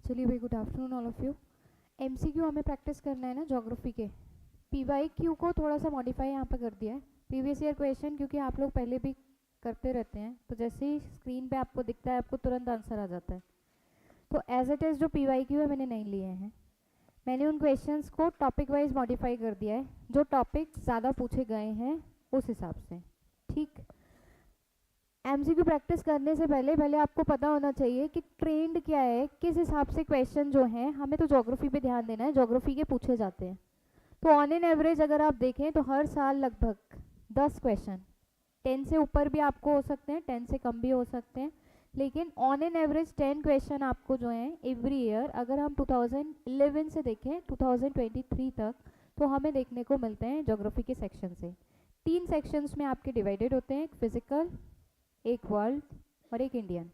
चलिए भाई, good afternoon all of you. MCQ हमें प्रैक्टिस करना है ना ज्योग्राफी के। पीवाईक्यू को थोड़ा सा मॉडिफाई यहाँ पे कर दिया है, प्रीवियस ईयर क्वेश्चन, क्योंकि आप लोग पहले भी करते रहते हैं, तो जैसे ही स्क्रीन पे आपको दिखता है आपको तुरंत आंसर आ जाता है। तो एज इट इज़ जो पीवाईक्यू है मैंने नहीं लिए हैं, मैंने उन क्वेश्चंस को टॉपिक वाइज मॉडिफाई कर दिया है, जो टॉपिक ज़्यादा पूछे गए हैं उस हिसाब से। ठीक, एमसीक्यू प्रैक्टिस करने से पहले पहले आपको पता होना चाहिए कि ट्रेंड क्या है, किस हिसाब से क्वेश्चन जो हैं, हमें तो ज्योग्राफी पे ध्यान देना है, ज्योग्राफी के पूछे जाते हैं। तो ऑन एन एवरेज अगर आप देखें तो हर साल लगभग 10 क्वेश्चन, 10 से ऊपर भी आपको हो सकते हैं, 10 से कम भी हो सकते हैं, लेकिन ऑन एन एवरेज 10 क्वेश्चन आपको जो हैं एवरी ईयर, अगर हम 2011 से देखें 2023 तक, तो हमें देखने को मिलते हैं ज्योग्राफी के सेक्शन से। 3 सेक्शंस में आपके डिवाइडेड होते हैं, एक फिजिकल, एक वर्ल्ड और एक इंडियन।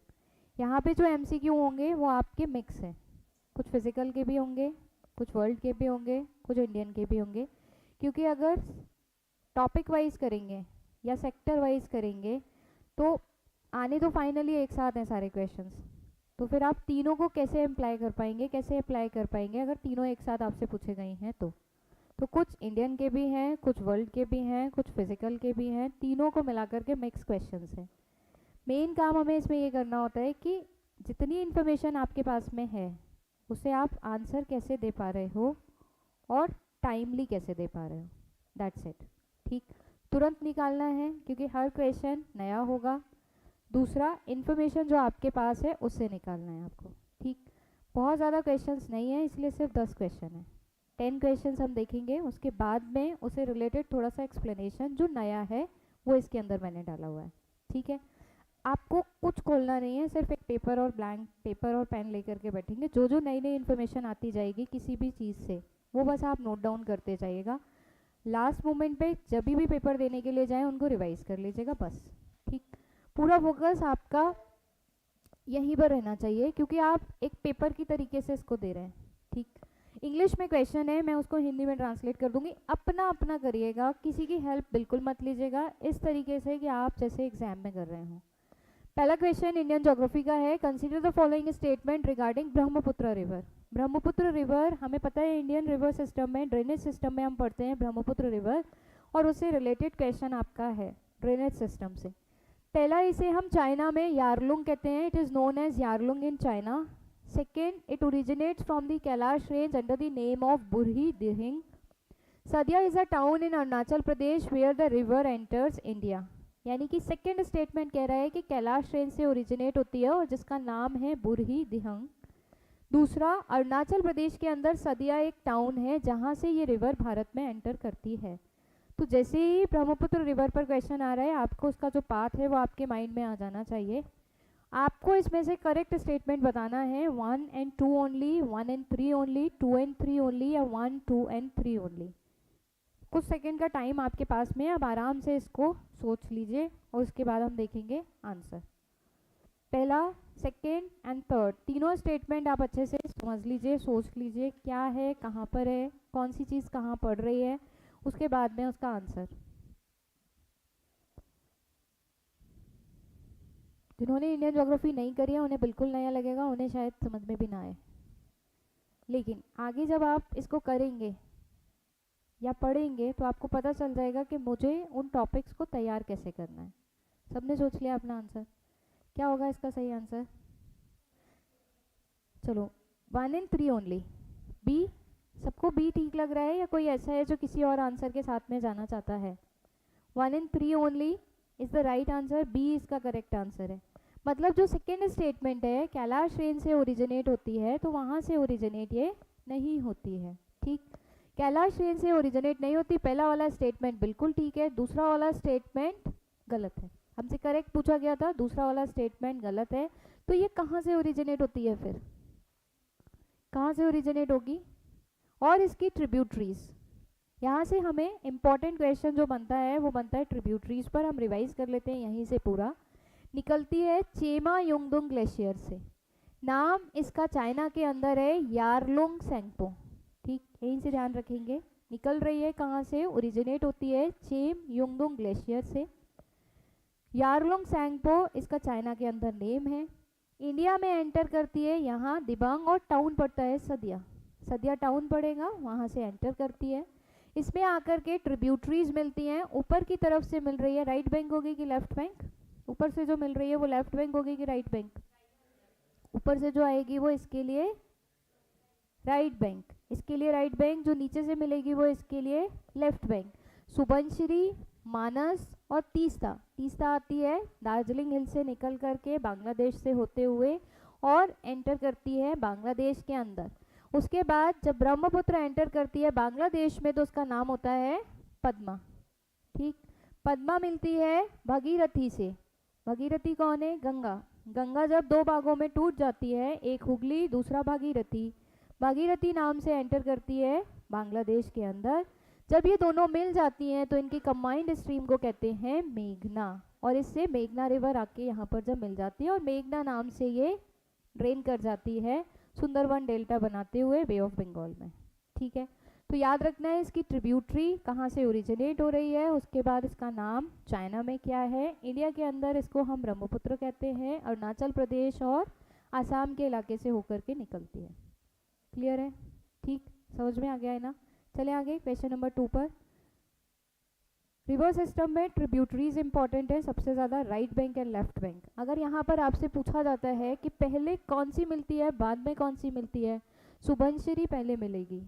यहाँ पे जो एमसीक्यू होंगे वो आपके मिक्स हैं, कुछ फिजिकल के भी होंगे, कुछ वर्ल्ड के भी होंगे, कुछ इंडियन के भी होंगे, क्योंकि अगर टॉपिक वाइज करेंगे या सेक्टर वाइज करेंगे तो आने तो फाइनली एक साथ हैं सारे क्वेश्चंस, तो फिर आप तीनों को कैसे अप्लाई कर पाएंगे, कैसे अप्लाई कर पाएंगे अगर तीनों एक साथ आपसे पूछे गए हैं तो कुछ इंडियन के भी हैं, कुछ वर्ल्ड के भी हैं, कुछ फिजिकल के भी हैं, तीनों को मिलाकर के मिक्स क्वेश्चंस हैं। मेन काम हमें इसमें ये करना होता है कि जितनी इन्फॉर्मेशन आपके पास में है उसे आप आंसर कैसे दे पा रहे हो और टाइमली कैसे दे पा रहे हो, दैट्स इट। ठीक, तुरंत निकालना है क्योंकि हर क्वेश्चन नया होगा। दूसरा, इन्फॉर्मेशन जो आपके पास है उससे निकालना है आपको। ठीक, बहुत ज़्यादा क्वेश्चंस नहीं है इसलिए सिर्फ 10 क्वेश्चन है, 10 क्वेश्चंस हम देखेंगे, उसके बाद में उसे रिलेटेड थोड़ा सा एक्सप्लेनेशन जो नया है वो इसके अंदर मैंने डाला हुआ है। ठीक है, आपको कुछ खोलना नहीं है, सिर्फ एक पेपर और ब्लैंक पेपर और पेन लेकर के बैठेंगे, जो जो नई नई इन्फॉर्मेशन आती जाएगी किसी भी चीज़ से वो बस आप नोट डाउन करते जाइएगा। लास्ट मोमेंट पे जब भी पेपर देने के लिए जाएं उनको रिवाइज कर लीजिएगा बस। ठीक, पूरा फोकस आपका यहीं पर रहना चाहिए क्योंकि आप एक पेपर की तरीके से इसको दे रहे हैं। ठीक, इंग्लिश में क्वेश्चन है, मैं उसको हिंदी में ट्रांसलेट कर दूंगी, अपना अपना करिएगा, किसी की हेल्प बिल्कुल मत लीजिएगा, इस तरीके से कि आप जैसे एग्जाम में कर रहे हो। पहला क्वेश्चन इंडियन ज्योग्राफी का है, consider the following statement regarding Brahmaputra river. Brahmaputra river हमें पता है इंडियन रिवर सिस्टम में, ड्रेनेज सिस्टम में हम पढ़ते हैं ब्रह्मपुत्र रिवर, और उससे रिलेटेड क्वेश्चन आपका है ड्रेनेज सिस्टम से। पहला, इसे हम चाइना में यारलुंग कहते हैं, it is known as Yarlung in China. Second, it originates from the Kailash range under the name of Burhi Dihing. Sadiya is a town in Arunachal Pradesh where the river enters India. यानी कि सेकेंड स्टेटमेंट कह रहा है कि कैलाश रेंज से ओरिजिनेट होती है और जिसका नाम है बुरही दिहंग। दूसरा, अरुणाचल प्रदेश के अंदर सदिया एक टाउन है जहाँ से ये रिवर भारत में एंटर करती है। तो जैसे ही ब्रह्मपुत्र रिवर पर क्वेश्चन आ रहा है आपको उसका जो पाथ है वो आपके माइंड में आ जाना चाहिए। आपको इसमें से करेक्ट स्टेटमेंट बताना है 1 and 2 only, 1 and 3 only, 2 and 3 only, या 1, 2 and 3 ओनली। कुछ सेकंड का टाइम आपके पास में, अब आराम से इसको सोच लीजिए और उसके बाद हम देखेंगे आंसर। पहला, सेकंड एंड थर्ड तीनों स्टेटमेंट आप अच्छे से समझ लीजिए, सोच लीजिए क्या है, कहाँ पर है, कौन सी चीज़ कहाँ पड़ रही है, उसके बाद में उसका आंसर। जिन्होंने इंडियन ज्योग्राफी नहीं करी है उन्हें बिल्कुल नया लगेगा, उन्हें शायद समझ में भी ना आए, लेकिन आगे जब आप इसको करेंगे या पढ़ेंगे तो आपको पता चल जाएगा कि मुझे उन टॉपिक्स को तैयार कैसे करना है। सबने सोच लिया अपना आंसर, क्या होगा इसका सही आंसर? चलो, 1 and 3 ओनली, बी। सबको बी ठीक लग रहा है या कोई ऐसा है जो किसी और आंसर के साथ में जाना चाहता है? 1 and 3 only is the right answer, B इसका करेक्ट आंसर है। मतलब जो सेकेंड स्टेटमेंट है कैलाश रेंज से ओरिजिनेट होती है, तो वहाँ से ओरिजिनेट ये नहीं होती है। ठीक, कैलाश रेंज से ओरिजिनेट नहीं होती, पहला वाला स्टेटमेंट बिल्कुल ठीक है, दूसरा वाला स्टेटमेंट गलत है। हमसे करेक्ट पूछा गया था, दूसरा वाला स्टेटमेंट गलत है। तो ये कहाँ से ओरिजिनेट होती है, फिर कहाँ से ओरिजिनेट होगी? और इसकी ट्रिब्यूटरीज, यहाँ से हमें इंपॉर्टेंट क्वेश्चन जो बनता है वो बनता है ट्रिब्यूटरीज पर। हम रिवाइज कर लेते हैं यहीं से पूरा। निकलती है चेमा युंगडुंग ग्लेशियर से, नाम इसका चाइना के अंदर है यारलुंग सेंगपो। ठीक, यहीं से ध्यान रखेंगे, निकल रही है कहाँ से, ओरिजिनेट होती है चेम युंगडुंग ग्लेशियर से। यारलुंग सेंगपो इसका चाइना के अंदर नेम है। इंडिया में एंटर करती है यहाँ दिबांग, और टाउन पड़ता है सदिया, सदिया टाउन पड़ेगा, वहाँ से एंटर करती है। इसमें आकर के ट्रिब्यूटरीज मिलती हैं, ऊपर की तरफ से मिल रही है, राइट बैंक होगी कि लेफ्ट बैंक? ऊपर से जो मिल रही है वो लेफ्ट बैंक होगी कि राइट बैंक? ऊपर से जो आएगी वो इसके लिए राइट बैंक, इसके लिए राइट बैंक, जो नीचे से मिलेगी वो इसके लिए लेफ्ट बैंक। सुबनश्री, मानस और तीस्ता, तीस्ता आती है दार्जिलिंग हिल से निकल करके बांग्लादेश से होते हुए और एंटर करती है बांग्लादेश के अंदर। उसके बाद जब ब्रह्मपुत्र एंटर करती है बांग्लादेश में तो उसका नाम होता है पद्मा। ठीक, पद्मा मिलती है भगीरथी से। भगीरथी कौन है? गंगा। गंगा जब दो भागों में टूट जाती है, एक हुगली दूसरा भागीरथी, भागीरथी नाम से एंटर करती है बांग्लादेश के अंदर। जब ये दोनों मिल जाती हैं तो इनकी कंबाइंड स्ट्रीम को कहते हैं मेघना, और इससे मेघना रिवर आके यहाँ पर जब मिल जाती है और मेघना नाम से ये ड्रेन कर जाती है सुंदरवन डेल्टा बनाते हुए बे ऑफ बंगाल में। ठीक है, तो याद रखना है इसकी ट्रिब्यूटरी कहाँ से ओरिजिनेट हो रही है, उसके बाद इसका नाम चाइना में क्या है, इंडिया के अंदर इसको हम ब्रह्मपुत्र कहते हैं, अरुणाचल प्रदेश और आसाम के इलाके से होकर के निकलती है। क्लियर है? ठीक, समझ में आ गया है ना? चले आगे क्वेश्चन नंबर 2 पर। रिवर सिस्टम में ट्रिब्यूटरीज इंपॉर्टेंट है सबसे ज़्यादा, right bank and left bank. अगर यहाँ पर आपसे पूछा जाता है कि पहले कौन सी मिलती है बाद में कौन सी मिलती है, सुबनश्री पहले मिलेगी,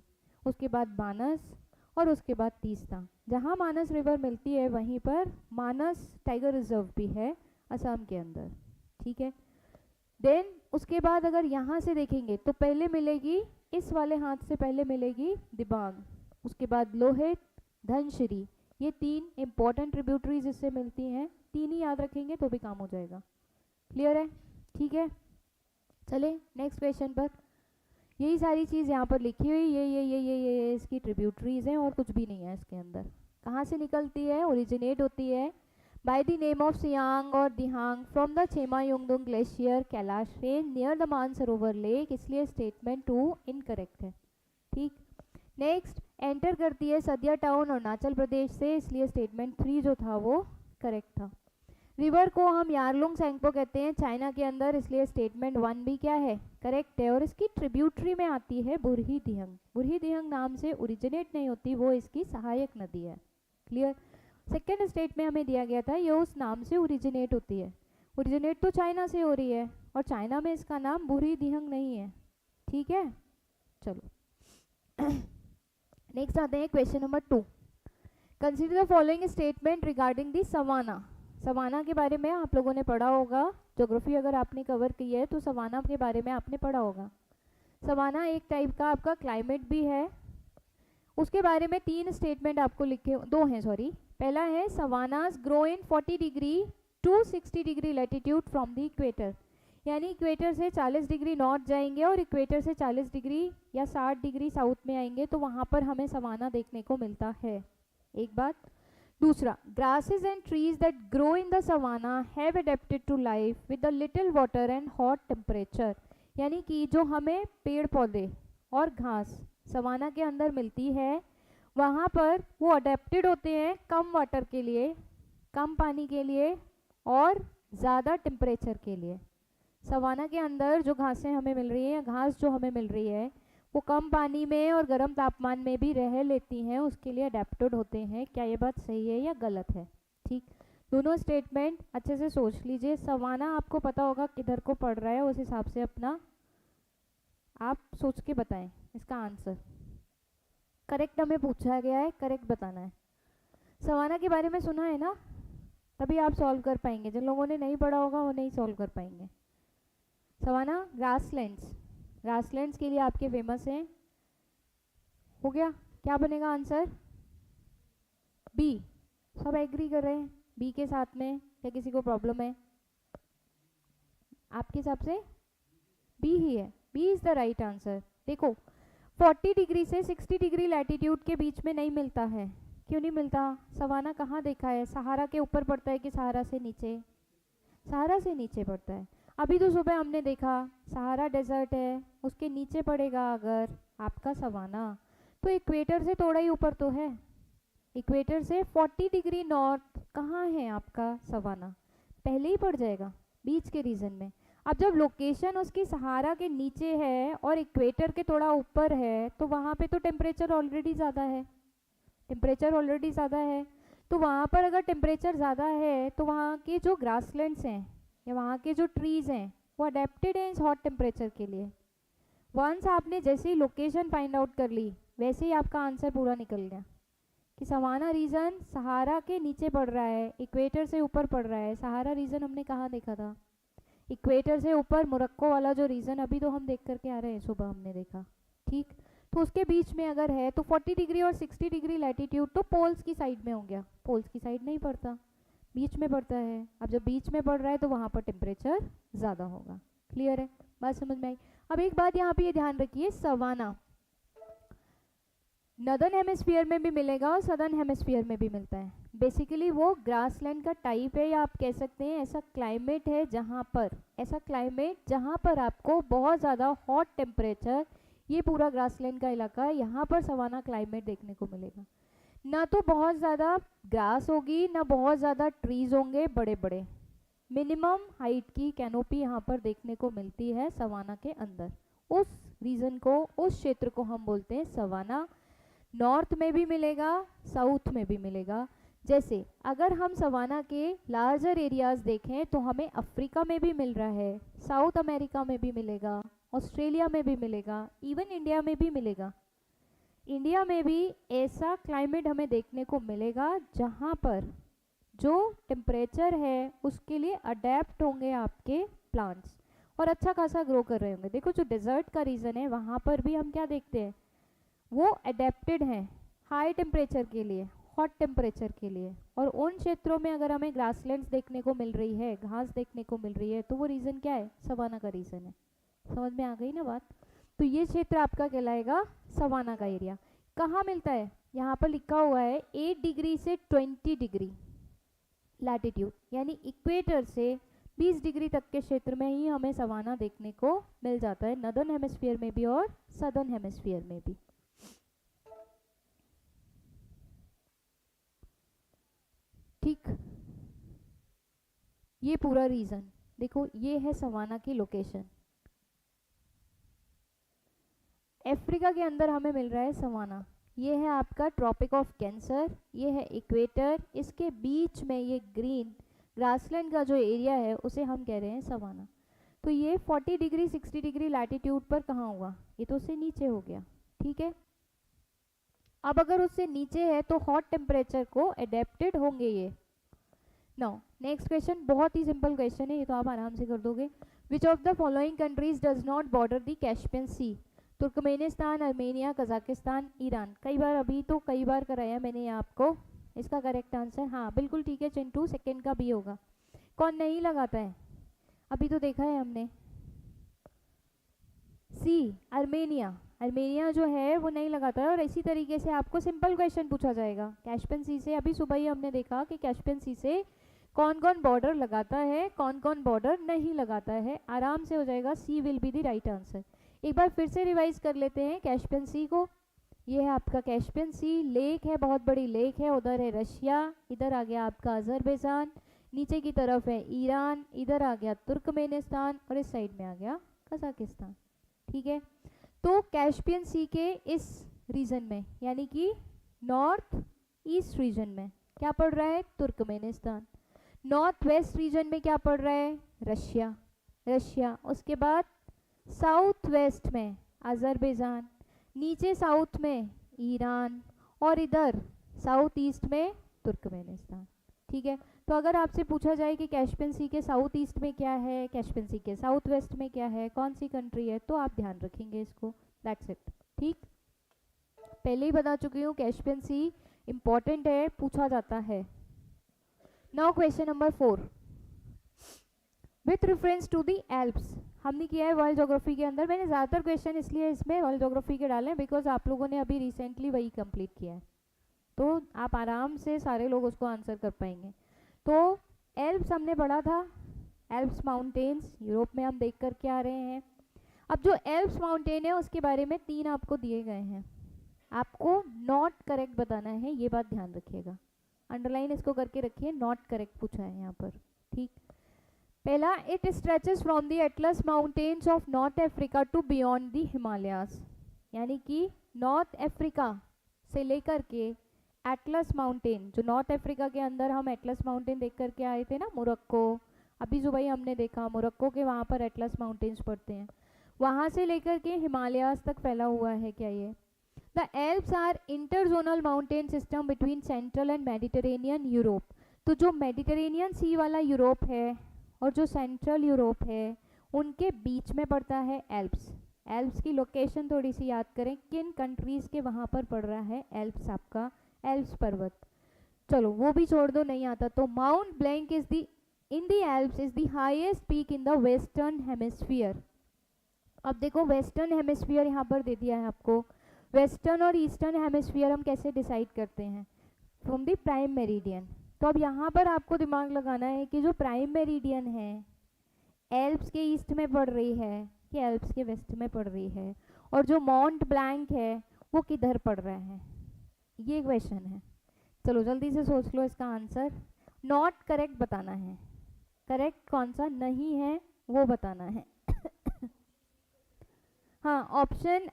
उसके बाद मानस और उसके बाद तीस्ता। जहाँ मानस रिवर मिलती है वहीं पर मानस टाइगर रिजर्व भी है असम के अंदर। ठीक है, देन उसके बाद अगर यहाँ से देखेंगे तो पहले मिलेगी इस वाले हाथ से पहले मिलेगी दिबांग, उसके बाद लोहित, धनश्री, ये तीन इंपॉर्टेंट ट्रिब्यूटरीज इससे मिलती हैं। तीन ही याद रखेंगे तो भी काम हो जाएगा। क्लियर है? ठीक है, चले नेक्स्ट क्वेश्चन पर। यही सारी चीज़ यहाँ पर लिखी हुई, ये इसकी ट्रिब्यूटरीज हैं और कुछ भी नहीं है इसके अंदर। कहाँ से निकलती है? ओरिजिनेट होती है by the name of Siang और Dihang from the Chemayungdung glacier Kailash range near the Mansarovar lake, इसलिए स्टेटमेंट 2 इनकरेक्ट है। ठीक, नेक्स्ट एंटर करती है सदिया टाउन अरुणाचल प्रदेश से, इसलिए स्टेटमेंट 3 जो था वो करेक्ट था। रिवर को हम यारलुंग सेंगपो कहते हैं चाइना के अंदर, इसलिए स्टेटमेंट 1 भी क्या है? करेक्ट है। और इसकी ट्रिब्यूटरी में आती है बुरही दिहंग। बुरही दिहंग नाम से ओरिजिनेट नहीं होती, वो इसकी सहायक नदी है। क्लियर? सेकेंड स्टेट में हमें दिया गया था ये उस नाम से ओरिजिनेट होती है, ओरिजिनेट तो चाइना से हो रही है और चाइना में इसका नाम बुरही दिहंग नहीं है। ठीक है, चलो नेक्स्ट आते हैं question number 2। Consider the following statement regarding the savanna. Savanna के बारे में आप लोगों ने पढ़ा होगा, ज्योग्राफी अगर आपने कवर की है तो सवाना के बारे में आपने पढ़ा होगा। सवाना एक टाइप का आपका क्लाइमेट भी है, उसके बारे में 3 स्टेटमेंट आपको लिखे, 2 हैं सॉरी। पहला है savannas grow in 40 degree to 60 degree latitude from the equator, यानी इक्वेटर से 40 डिग्री नॉर्थ जाएंगे और इक्वेटर से 40 डिग्री या 60 डिग्री साउथ में आएंगे तो वहाँ पर हमें सवाना देखने को मिलता है। एक बात। दूसरा, grasses and trees that grow in the savanna have adapted to life with the little water and hot temperature, यानी कि जो हमें पेड़ पौधे और घास सवाना के अंदर मिलती है वहाँ पर वो अडेप्टेड होते हैं कम वाटर के लिए, कम पानी के लिए और ज़्यादा टेम्परेचर के लिए। सवाना के अंदर जो घासें हमें मिल रही है या घास जो हमें मिल रही है वो कम पानी में और गर्म तापमान में भी रह लेती हैं, उसके लिए अडेप्टेड होते हैं। क्या ये बात सही है या गलत है? ठीक, दोनों स्टेटमेंट अच्छे से सोच लीजिए। सवाना आपको पता होगा किधर को पड़ रहा है, उस हिसाब से अपना आप सोच के बताएं इसका आंसर। करेक्ट हमें पूछा गया है, करेक्ट बताना है। सवाना के बारे में सुना है ना, तभी आप सॉल्व कर पाएंगे। जिन लोगों ने नहीं पढ़ा होगा वो नहीं सॉल्व कर पाएंगे। सवाना ग्रासलैंड्स, ग्रासलैंड्स के लिए आपके फेमस हैं। हो गया, क्या बनेगा आंसर? बी। सब एग्री कर रहे हैं बी के साथ में या किसी को प्रॉब्लम है? आपके हिसाब से बी ही है, B is the right answer. देखो 40 डिग्री से 60 डिग्री लैटिट्यूड के बीच में नहीं मिलता है। क्यों नहीं मिलता? सवाना कहाँ देखा है? सहारा के ऊपर पड़ता है कि सहारा से नीचे? सहारा से नीचे पड़ता है। अभी तो सुबह हमने देखा सहारा डेजर्ट है, उसके नीचे पड़ेगा अगर आपका सवाना, तो इक्वेटर से थोड़ा ही ऊपर तो है। इक्वेटर से 40 डिग्री नॉर्थ कहाँ है आपका सवाना? पहले ही पड़ जाएगा बीच के रीजन में। अब जब लोकेशन उसकी सहारा के नीचे है और इक्वेटर के थोड़ा ऊपर है तो वहाँ पे तो टेम्परेचर ऑलरेडी ज़्यादा है, टेम्परेचर ऑलरेडी ज़्यादा है। तो वहाँ पर अगर टेम्परेचर ज़्यादा है तो वहाँ के जो ग्रासलैंड्स हैं या वहाँ के जो ट्रीज़ हैं वो अडेप्टेड हैं इस हॉट टेम्परेचर के लिए। वंस आपने जैसे ही लोकेशन फाइंड आउट कर ली वैसे ही आपका आंसर पूरा निकल गया कि सवाना रीजन सहारा के नीचे पड़ रहा है, इक्वेटर से ऊपर पड़ रहा है। सहारा रीजन हमने कहाँ देखा था, इक्वेटर से ऊपर मोरक्को वाला जो रीजन अभी तो हम देख करके आ रहे हैं, सुबह हमने देखा, ठीक। तो उसके बीच में अगर है तो 40 डिग्री और 60 डिग्री लैटिट्यूड तो पोल्स की साइड में हो गया, पोल्स की साइड नहीं पड़ता, बीच में पड़ता है। अब जब बीच में पड़ रहा है तो वहाँ पर टेम्परेचर ज़्यादा होगा। क्लियर है, बात समझ में आई। अब एक बात यहाँ पे ये ध्यान रखिए, सवाना नदर्न हेमिस्फीयर में भी मिलेगा और सदर्न हेमिस्फीयर में भी मिलता है। बेसिकली वो ग्रासलैंड का टाइप है या आप कह सकते हैं ऐसा क्लाइमेट है जहाँ पर, ऐसा क्लाइमेट जहाँ पर आपको बहुत ज़्यादा हॉट टेम्परेचर, ये पूरा ग्रासलैंड का इलाका है, यहाँ पर सवाना क्लाइमेट देखने को मिलेगा। ना तो बहुत ज़्यादा ग्रास होगी ना बहुत ज़्यादा ट्रीज होंगे बड़े बड़े, मिनिमम हाइट की कैनोपी यहाँ पर देखने को मिलती है सवाना के अंदर। उस रीजन को, उस क्षेत्र को हम बोलते हैं सवाना। नॉर्थ में भी मिलेगा, साउथ में भी मिलेगा। जैसे अगर हम सवाना के लार्जर एरियाज देखें तो हमें अफ्रीका में भी मिल रहा है, साउथ अमेरिका में भी मिलेगा, ऑस्ट्रेलिया में भी मिलेगा, इवन इंडिया में भी मिलेगा। इंडिया में भी ऐसा क्लाइमेट हमें देखने को मिलेगा जहाँ पर जो टेम्परेचर है उसके लिए अडेप्ट होंगे आपके प्लांट्स और अच्छा खासा ग्रो कर रहे होंगे। देखो जो डेजर्ट का रीजन है वहाँ पर भी हम क्या देखते हैं, वो अडेप्टेड हैं हाई टेम्परेचर के लिए, हॉट टेम्परेचर के लिए। और उन क्षेत्रों में अगर हमें ग्रासलैंड्स देखने को मिल रही है, घास देखने को मिल रही है, तो वो रीज़न क्या है, सवाना का रीज़न है। समझ में आ गई ना बात। तो ये क्षेत्र आपका कहलाएगा सवाना का एरिया। कहाँ मिलता है, यहाँ पर लिखा हुआ है 8 डिग्री से 20 डिग्री लैटिट्यूड, यानी इक्वेटर से 20 डिग्री तक के क्षेत्र में ही हमें सवाना देखने को मिल जाता है, नदर्न हेमिस्फीयर में भी और सदर्न हेमिस्फीयर में भी। ठीक, ये पूरा रीजन देखो, ये है सवाना की लोकेशन। अफ्रीका के अंदर हमें मिल रहा है सवाना, ये है आपका ट्रॉपिक ऑफ कैंसर, ये है इक्वेटर, इसके बीच में ये ग्रीन ग्रासलैंड का जो एरिया है उसे हम कह रहे हैं सवाना। तो ये 40 डिग्री 60 डिग्री लैटिट्यूड पर कहाँ होगा, ये तो उससे नीचे हो गया, ठीक है। अब अगर उससे नीचे है तो हॉट टेम्परेचर को अडेप्टेड होंगे ये। नाउ नेक्स्ट क्वेश्चन बहुत ही सिंपल क्वेश्चन है, ये तो आप आराम से कर दोगे। Which of the following countries does not border the Caspian sea, Turkmenistan, Armenia, Kazakhstan, Iran. कई बार अभी तो कई बार कराया मैंने ये आपको। इसका करेक्ट आंसर, हाँ बिल्कुल ठीक है चिंटू, सेकंड का भी होगा। कौन नहीं लगाता है, अभी तो देखा है हमने, सी अर्मेनिया, अर्मेनिया जो है वो नहीं लगाता है। और इसी तरीके से आपको सिंपल क्वेश्चन पूछा जाएगा कैस्पियन सी से, अभी सुबह ही हमने देखा कि कैस्पियन सी से कौन कौन बॉर्डर लगाता है, कौन कौन बॉर्डर नहीं लगाता है, आराम से हो जाएगा, C will be the right answer. एक बार फिर से रिवाइज कर लेते हैं कैस्पियन सी को। ये है आपका कैस्पियन सी, लेक है, बहुत बड़ी लेक है, उधर है रशिया, इधर आ गया आपका अजरबैजान, नीचे की तरफ है ईरान, इधर आ गया तुर्कमेनिस्तान और इस साइड में आ गया कजाकिस्तान, ठीक है। तो कैस्पियन सी के इस रीजन में यानी कि नॉर्थ ईस्ट रीजन में क्या पड़ रहा है, तुर्कमेनिस्तान। नॉर्थ वेस्ट रीजन में क्या पड़ रहा है, रशिया, रशिया। उसके बाद साउथ वेस्ट में अजरबैजान, नीचे साउथ में ईरान और इधर साउथ ईस्ट में तुर्कमेनिस्तान, ठीक है। तो अगर आपसे पूछा जाए कि कैस्पियन सी के साउथ ईस्ट में क्या है, कैस्पियन सी के साउथ वेस्ट में क्या है, कौन सी कंट्री है, तो आप ध्यान रखेंगे इसको, दैट्स इट, ठीक। पहले ही बता चुकी हूँ कैस्पियन सी इंपॉर्टेंट है, पूछा जाता है। Now question number 4, with reference to the Alps. हमने किया है वर्ल्ड ज्योग्राफी के अंदर, मैंने ज़्यादातर क्वेश्चन इसलिए इसमें वर्ल्ड ज्योग्राफी के डाले बिकॉज आप लोगों ने अभी रिसेंटली वही कंप्लीट किया है, तो आप आराम से सारे लोग उसको आंसर कर पाएंगे। तो एल्प्स हमने पढ़ा था, एल्प्स माउंटेन्स यूरोप में हम देख करके आ रहे हैं। अब जो एल्प्स माउंटेन है उसके बारे में 3 आपको दिए गए हैं, आपको नॉट करेक्ट बताना है, ये बात ध्यान रखिएगा, अंडरलाइन इसको करके रखिए, नॉट करेक्ट पूछा है यहाँ पर, ठीक। पहला, it stretches from the Atlas mountains of North Africa to beyond the Himalayas, यानी कि नॉर्थ अफ्रीका से लेकर के एटलस माउंटेन, जो नॉर्थ अफ्रीका के अंदर हम एटलस माउंटेन देख करके आए थे ना, मोरक्को, अभी जो भाई हमने देखा मोरक्को के वहाँ पर एटलस माउंटेन्स पड़ते हैं, वहाँ से लेकर के हिमालयाज तक फैला हुआ है क्या ये। The Alps are interzonal mountain system between central and Mediterranean Europe. तो जो मेडिटेरेनियन सी वाला यूरोप है और जो सेंट्रल यूरोप है उनके बीच में पड़ता है एल्प्स। एल्प्स की लोकेशन थोड़ी सी याद करें, किन कंट्रीज़ के वहाँ पर पड़ रहा है एल्प्स, आपका एल्प्स पर्वत। चलो वो भी छोड़ दो, नहीं आता तो। Mount blank is the in the Alps is the highest peak in the western hemisphere. अब देखो वेस्टर्न हेमिस्फीयर यहाँ पर दे दिया है आपको। वेस्टर्न और ईस्टर्न हेमिस्फीयर हम कैसे डिसाइड करते हैं, फ्रॉम द प्राइम मेरिडियन। तो अब यहाँ पर आपको दिमाग लगाना है कि जो प्राइम मेरिडियन है एल्प्स के ईस्ट में पड़ रही है कि एल्प्स के वेस्ट में पड़ रही है, और जो माउंट ब्लैंक है वो किधर पड़ रहा है, ये क्वेश्चन है। चलो जल्दी से सोच लो इसका आंसर। नॉट करेक्ट बताना है, करेक्ट कौन सा नहीं है वो बताना है। हाँ ऑप्शन,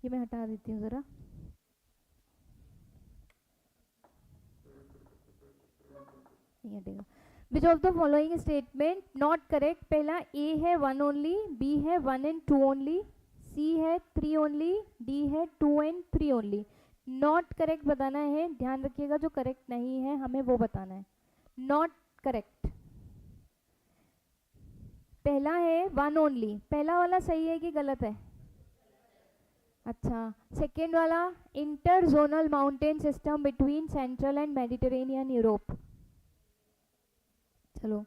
ये मैं हटा देती हूँ ज़रा। नहीं हटेगा। विच of the following statement not correct. पहला ए है 1 ओनली, बी है 1 एंड 2 ओनली, सी है 3 ओनली, डी है 2 एंड 3 ओनली। नॉट करेक्ट बताना है, ध्यान रखिएगा, जो करेक्ट नहीं है हमें वो बताना है। नॉट करेक्ट पहला है 1 ओनली, पहला वाला सही है कि गलत है? अच्छा, सेकेंड वाला interzonal mountain system between central and Mediterranean Europe. चलो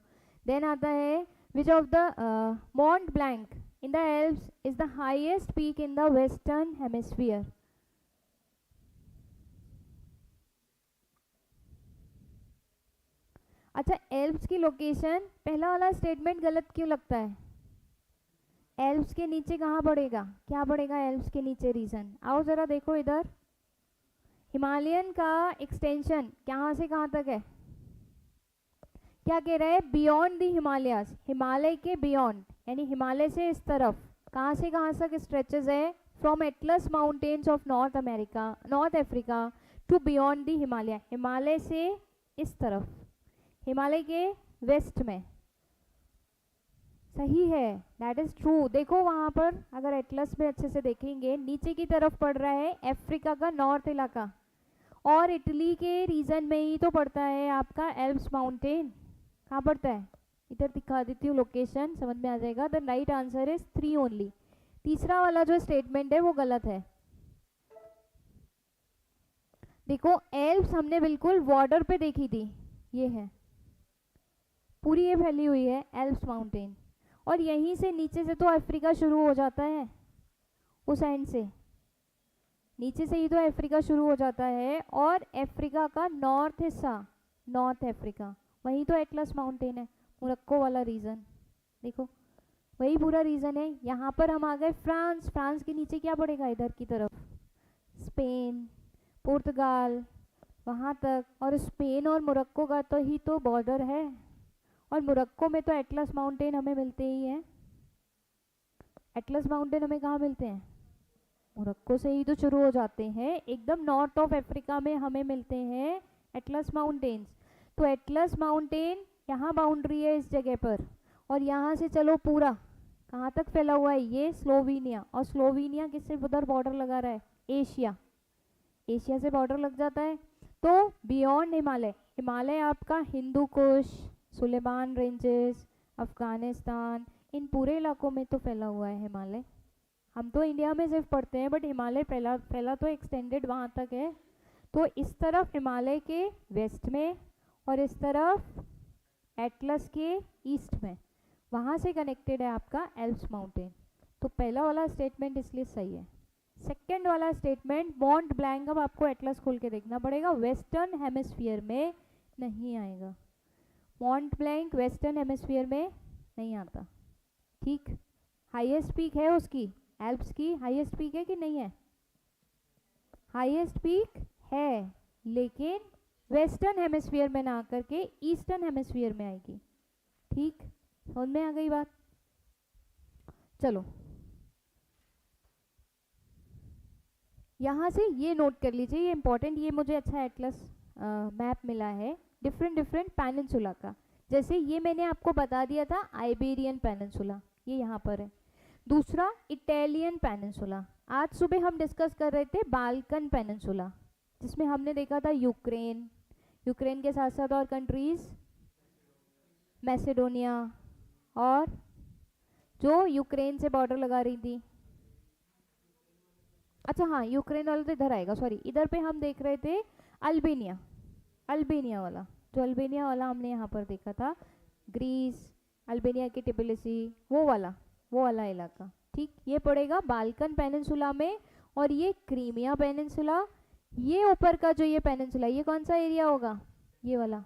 देन आता है विच of the mount blank in the Alps is the highest peak in the western hemisphere. अच्छा, एल्प्स की लोकेशन, पहला वाला स्टेटमेंट गलत क्यों लगता है? एल्प्स के नीचे कहाँ पड़ेगा, क्या पड़ेगा एल्प्स के नीचे, रीजन आओ जरा देखो इधर। हिमालयन का एक्सटेंशन कहाँ से कहाँ तक है, क्या कह रहा है? बियॉन्ड दी हिमालयाज, हिमालय के बियॉन्ड, यानी हिमालय से इस तरफ कहाँ से कहाँ तक स्ट्रेचेस है? From Atlas mountains of North America, North Africa to beyond the Himalaya, Himalaya से इस तरफ, हिमालय के वेस्ट में। सही है, दैट इज ट्रू। देखो वहाँ पर अगर एटलस में अच्छे से देखेंगे नीचे की तरफ पड़ रहा है अफ्रीका का नॉर्थ इलाका, और इटली के रीजन में ही तो पड़ता है आपका एल्प्स माउंटेन। कहाँ पड़ता है? इधर दिखा देती हूँ लोकेशन, समझ में आ जाएगा। The right answer is 3 only. तीसरा वाला जो स्टेटमेंट है वो गलत है। देखो एल्प्स हमने बिल्कुल बॉर्डर पे देखी थी, ये है पूरी, ये फैली हुई है एल्प्स माउंटेन, और यहीं से नीचे से तो अफ्रीका शुरू हो जाता है, उस एंड से नीचे से ही तो अफ्रीका शुरू हो जाता है, और अफ्रीका का नॉर्थ हिस्सा, नॉर्थ अफ्रीका, वहीं तो एटलस माउंटेन है, मोरक्को वाला रीजन, देखो वही पूरा रीजन है। यहाँ पर हम आ गए फ्रांस, फ्रांस के नीचे क्या पड़ेगा इधर की तरफ? स्पेन, पुर्तगाल, वहाँ तक, और स्पेन और मोरक्को का तो ही तो बॉर्डर है, और मोरक्को में तो एटलस माउंटेन हमें मिलते ही हैं। एटलस माउंटेन हमें कहाँ मिलते हैं? मोरक्को से ही तो शुरू हो जाते हैं, एकदम नॉर्थ ऑफ अफ्रीका में हमें मिलते हैं एटलस माउंटेन्स। तो एटलस माउंटेन यहाँ बाउंड्री है इस जगह पर, और यहाँ से चलो पूरा कहाँ तक फैला हुआ है? ये स्लोवेनिया, और स्लोवेनिया किससे उधर बॉर्डर लगा रहा है? एशिया, एशिया से बॉर्डर लग जाता है। तो बियॉन्ड हिमालय, हिमालय आपका हिंदू कुश, सुलेमान रेंजेस, अफगानिस्तान, इन पूरे इलाकों में तो फैला हुआ है हिमालय। हम तो इंडिया में सिर्फ पढ़ते हैं, बट हिमालय फैला तो एक्सटेंडेड वहाँ तक है। तो इस तरफ हिमालय के वेस्ट में, और इस तरफ एटलस के ईस्ट में, वहाँ से कनेक्टेड है आपका एल्प्स माउंटेन। तो पहला वाला स्टेटमेंट इसलिए सही है। सेकेंड वाला स्टेटमेंट माउंट ब्लैंक, अब आपको एटलस खोल के देखना पड़ेगा, वेस्टर्न हेमिस्फीयर में नहीं आएगा। माउंट ब्लैंक वेस्टर्न हेमिस्फीयर में नहीं आता, ठीक। हाईएस्ट पीक है उसकी, एल्प्स की हाईएस्ट पीक है कि नहीं है? हाईएस्ट पीक है, लेकिन वेस्टर्न हेमिस्फीयर में ना आकर के ईस्टर्न हेमिस्फीयर में आएगी, ठीक। समझ में आ गई बात? चलो यहाँ से ये नोट कर लीजिए, ये इंपॉर्टेंट, ये मुझे अच्छा एटलस मैप मिला है डिफरेंट डिफरेंट पेनिनसुला का। जैसे ये मैंने आपको बता दिया था आइबेरियन पेनिनसुला, ये यहाँ पर है। दूसरा इटालियन पेनिनसुला, आज सुबह हम डिस्कस कर रहे थे बाल्कन पेनिनसुला, जिसमें हमने देखा था यूक्रेन, यूक्रेन के साथ साथ और कंट्रीज मैसेडोनिया, और जो यूक्रेन से बॉर्डर लगा रही थी, अच्छा हाँ यूक्रेन वाला तो इधर आएगा, सॉरी, इधर पे हम देख रहे थे अल्बेनिया, अल्बेनिया वाला, जो अल्बेनिया वाला हमने यहाँ पर देखा था, ग्रीस, अल्बेनिया की टिबिलिसी, वो वाला इलाका, ठीक। ये पड़ेगा बाल्कन पेनिनसुला में। और ये क्रीमिया पेनिनसुला, ये ऊपर का जो ये पेनिनसुला, ये कौन सा एरिया होगा? ये वाला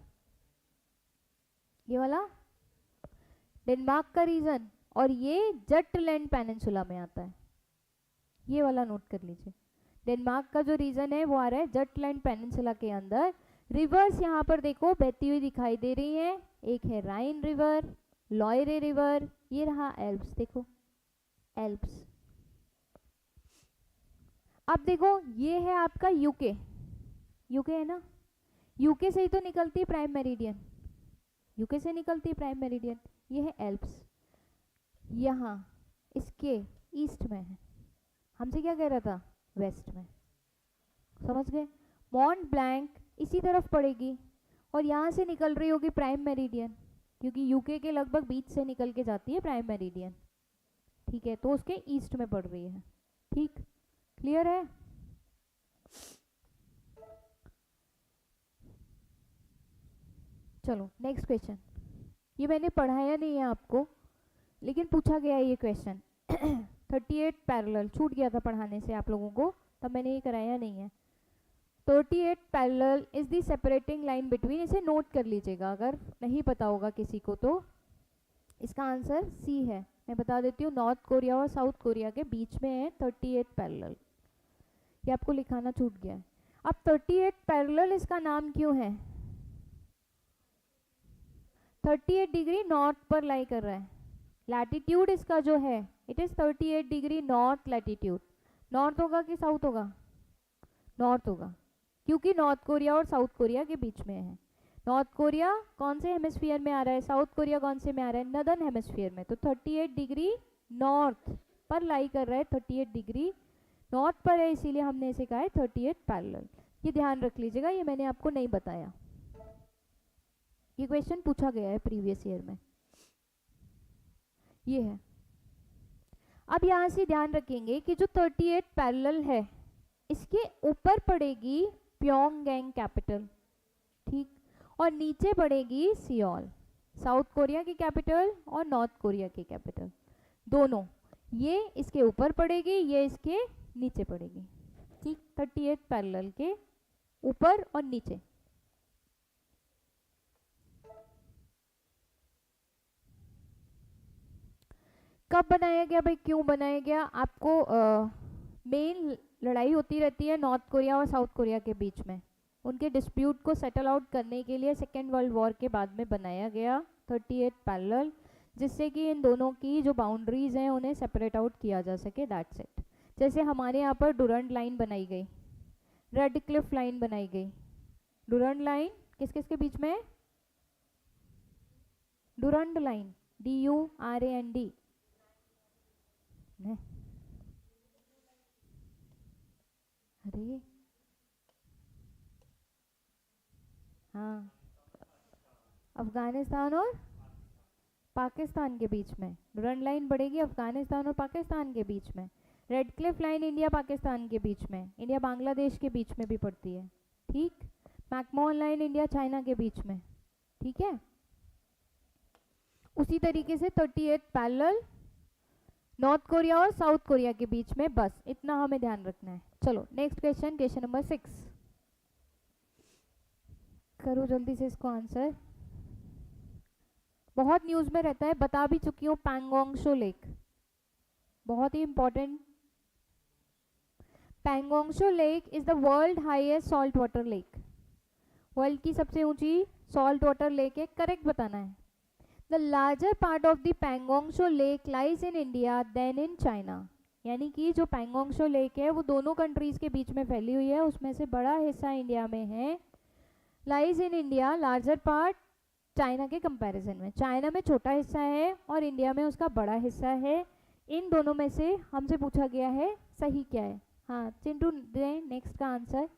डेनमार्क का रीजन, और ये जटलैंड पेनिनसुला में आता है, ये वाला नोट कर लीजिए। डेनमार्क का जो रीजन है वो आ रहा है जटलैंड पेनिनसुला के अंदर। रिवर्स यहाँ पर देखो बहती हुई दिखाई दे रही है, एक है राइन रिवर, लॉयरे रिवर, ये रहा एल्प्स, देखो एल्प्स। अब देखो ये है आपका यूके, यूके है ना, यूके से ही तो निकलती है प्राइम मेरिडियन, यूके से निकलती है प्राइम मेरिडियन। ये है एल्प्स, यहाँ इसके ईस्ट में है, हमसे क्या कह रहा था? वेस्ट में, समझ गए? मॉन्ट ब्लैंक इसी तरफ पड़ेगी और यहाँ से निकल रही होगी प्राइम मेरिडियन, क्योंकि यूके के लगभग बीच से निकल के जाती है प्राइम मेरिडियन, ठीक है, तो उसके ईस्ट में पड़ रही है, ठीक, क्लियर है? चलो नेक्स्ट क्वेश्चन, ये मैंने पढ़ाया नहीं है आपको, लेकिन पूछा गया है ये क्वेश्चन 38 पैरेलल, छूट गया था पढ़ाने से आप लोगों को, तब मैंने ये कराया नहीं है। 38 parallel is the separating line between, इसे नोट कर लीजिएगा अगर नहीं पता होगा किसी को तो। इसका आंसर सी है, मैं बता देती हूँ, नॉर्थ कोरिया और साउथ कोरिया के बीच में है 38 पैरेलल, ये आपको लिखाना छूट गया है। अब 38 पैरेलल इसका नाम क्यों है? 38 डिग्री नॉर्थ पर लाई कर रहा है, लैटिट्यूड इसका जो है it is 38 degree north latitude. North होगा कि साउथ होगा? नॉर्थ होगा, क्योंकि नॉर्थ कोरिया और साउथ कोरिया के बीच में है। नॉर्थ कोरिया कौन से हेमिस्फीयर में आ रहा है, साउथ कोरिया कौन से में आ रहा है? नदर्न हेमिस्फीयर में, तो 38 डिग्री नॉर्थ पर लाई कर रहा है, 38 डिग्री नॉर्थ पर है, इसीलिए हमने इसे कहा है 38 पैरेलल। ये ध्यान रख लीजिएगा, ये मैंने आपको नहीं बताया, ये क्वेश्चन पूछा गया है प्रीवियस ईयर में, ये है। अब यहाँ से ध्यान रखेंगे कि जो 38 पैरेलल है इसके ऊपर पड़ेगी प्योंगयांग कैपिटल, ठीक, और नीचे पड़ेगी सियोल, साउथ कोरिया की कैपिटल और नॉर्थ कोरिया की कैपिटल, दोनों, ये इसके ऊपर पड़ेगी, ये इसके नीचे पड़ेगी, ठीक, 38 पैरेलल के ऊपर और नीचे। कब बनाया गया भाई, क्यों बनाया गया? आपको मेन लड़ाई होती रहती है नॉर्थ कोरिया और साउथ कोरिया के बीच में, उनके डिस्प्यूट को सेटल आउट करने के लिए सेकेंड वर्ल्ड वॉर के बाद में बनाया गया 38 पैरेलल, जिससे कि इन दोनों की जो बाउंड्रीज हैं उन्हें सेपरेट आउट किया जा सके, दैट्स इट। जैसे हमारे यहाँ पर डुरंड लाइन बनाई गई, रेड क्लिफ लाइन बनाई गई, डुरंड लाइन किस किस के बीच में है? डुरंड लाइन, DURAND, अरे हाँ, अफगानिस्तान और पाकिस्तान के बीच में डुरंड लाइन बढ़ेगी, अफगानिस्तान और पाकिस्तान के बीच में। Red Cliff line India Pakistan के बीच में, इंडिया बांग्लादेश के बीच में भी पड़ती है, ठीक। मैकमोहन लाइन इंडिया चाइना के बीच में, ठीक है। उसी तरीके से 38 पैरेलल नॉर्थ कोरिया और साउथ कोरिया के बीच में, बस इतना हमें ध्यान रखना है। चलो नेक्स्ट क्वेश्चन, क्वेश्चन नंबर 6, करो जल्दी से इसको आंसर, बहुत न्यूज में रहता है, बता भी चुकी हूँ, पैंगोंग त्सो लेक, बहुत ही important. Pangong Tso lake is the world highest salt water lake, world की सबसे ऊंची सॉल्ट वाटर लेक है, करेक्ट बताना है। The larger part of the पैंगोंगशो lake lies in India then in China, यानी कि जो पैंगोंगशो लेक है वो दोनों कंट्रीज के बीच में फैली हुई है, उसमें से बड़ा हिस्सा इंडिया में है। Lies in India, larger part China के कंपैरिजन में, चाइना में छोटा हिस्सा है और इंडिया में उसका बड़ा हिस्सा है। इन दोनों में से हमसे पूछा गया है सही क्या है। हाँ चिंटू दे नेक्स्ट का आंसर,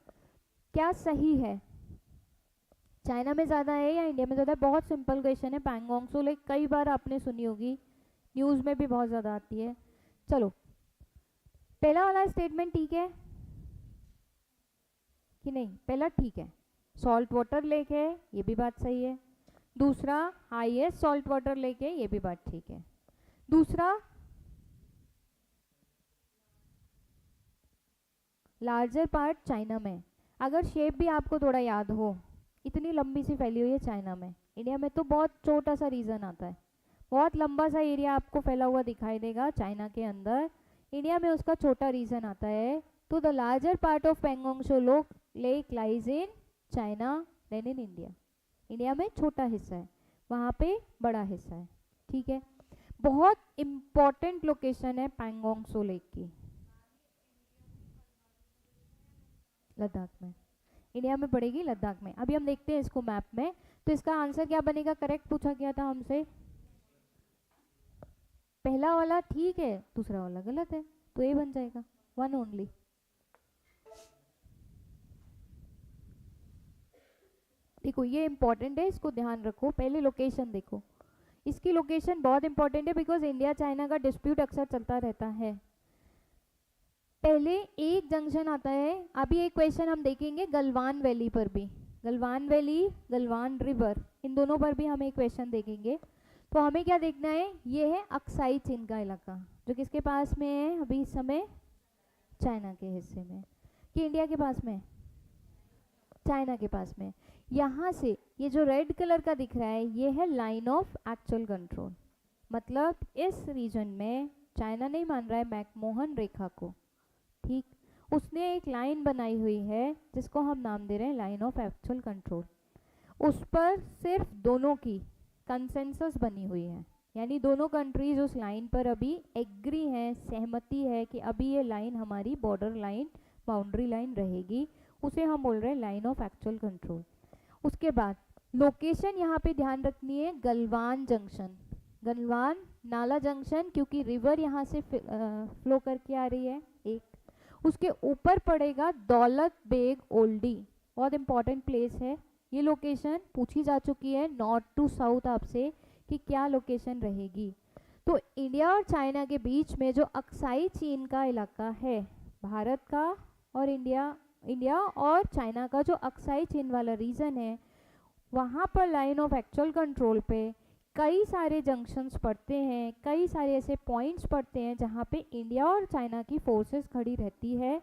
क्या सही है, चाइना में ज़्यादा है या इंडिया में ज़्यादा है? बहुत सिंपल क्वेश्चन है। पैंगोंगसो लेक कई बार आपने सुनी होगी, न्यूज़ में भी बहुत ज़्यादा आती है। चलो पहला वाला स्टेटमेंट ठीक है कि नहीं? पहला ठीक है, सॉल्ट वाटर लेक है, ये भी बात सही है। दूसरा हाईएस्ट सॉल्ट वाटर लेक है, ये भी बात ठीक है। दूसरा लार्जर पार्ट चाइना में, अगर शेप भी आपको थोड़ा याद हो, इतनी लंबी सी फैली हुई है चाइना में, इंडिया में तो बहुत छोटा सा रीजन आता है, बहुत लंबा सा एरिया आपको फैला हुआ दिखाई देगा चाइना के अंदर, इंडिया में उसका छोटा रीजन आता है। तो the larger part of Pangong Tso lake lies in China than in India, India में छोटा हिस्सा है, वहाँ पे बड़ा हिस्सा है। ठीक है, बहुत इंपॉर्टेंट लोकेशन है पैंगोंगसो लेक की, लद्दाख में, इंडिया में पड़ेगी लद्दाख में। अभी हम देखते हैं इसको मैप में, तो इसका आंसर क्या बनेगा? करेक्ट पूछा गया था हमसे, पहला वाला ठीक है, दूसरा वाला गलत है, तो ये बन जाएगा वन ओनली। देखो ये इंपॉर्टेंट है, इसको ध्यान रखो। पहले लोकेशन देखो, इसकी लोकेशन बहुत इंपॉर्टेंट है बिकॉज इंडिया चाइना का डिस्प्यूट अक्सर चलता रहता है। पहले एक जंक्शन आता है, अभी एक क्वेश्चन हम देखेंगे गलवान वैली पर भी, गलवान वैली, गलवान रिवर, इन दोनों पर भी हम एक क्वेश्चन देखेंगे। तो हमें क्या देखना है, ये है अक्साई चीन का इलाका, जो किसके पास में है अभी इस समय? चाइना के हिस्से में, कि इंडिया के पास में? चाइना के पास में। यहाँ से ये जो रेड कलर का दिख रहा है, ये है लाइन ऑफ एक्चुअल कंट्रोल, मतलब इस रीजन में चाइना नहीं मान रहा है मैकमोहन रेखा को, ठीक, उसने एक लाइन बनाई हुई है जिसको हम नाम दे रहे हैं लाइन ऑफ एक्चुअल कंट्रोल। उस पर सिर्फ दोनों की कंसेंसस बनी हुई है, यानी दोनों कंट्रीज उस लाइन पर अभी एग्री हैं, सहमति है कि अभी ये लाइन हमारी बॉर्डर लाइन, बाउंड्री लाइन रहेगी, उसे हम बोल रहे हैं लाइन ऑफ एक्चुअल कंट्रोल। उसके बाद लोकेशन यहाँ पे ध्यान रखनी है, गलवान जंक्शन, गलवान नाला जंक्शन, क्योंकि रिवर यहाँ से फ्लो करके आ रही है एक, उसके ऊपर पड़ेगा दौलत बेग ओल्डी, बहुत इंपॉर्टेंट प्लेस है ये, लोकेशन पूछी जा चुकी है नॉर्थ टू साउथ आपसे कि क्या लोकेशन रहेगी। तो इंडिया और चाइना के बीच में जो अक्साई चीन का इलाका है, भारत का और इंडिया और चाइना का जो अक्साई चीन वाला रीजन है, वहाँ पर लाइन ऑफ एक्चुअल कंट्रोल पे कई सारे जंक्शंस पड़ते हैं, कई सारे ऐसे पॉइंट्स पड़ते हैं जहाँ पे इंडिया और चाइना की फोर्सेस खड़ी रहती है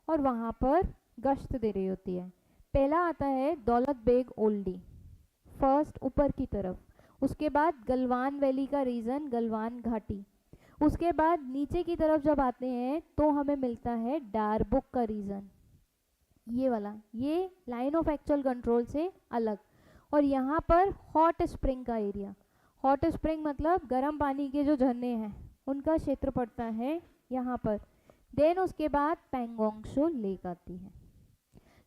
और वहाँ पर गश्त दे रही होती है। पहला आता है दौलत बेग ओल्डी, फर्स्ट ऊपर की तरफ, उसके बाद गलवान वैली का रीजन गलवान घाटी, उसके बाद नीचे की तरफ जब आते हैं तो हमें मिलता है डारबुक का रीजन, ये वाला, ये लाइन ऑफ एक्चुअल कंट्रोल से अलग। और यहाँ पर हॉट स्प्रिंग का एरिया, हॉट स्प्रिंग मतलब गर्म पानी के जो झरने हैं उनका क्षेत्र पड़ता है यहाँ पर। देन उसके बाद पैंगोंगसो लेक आती है।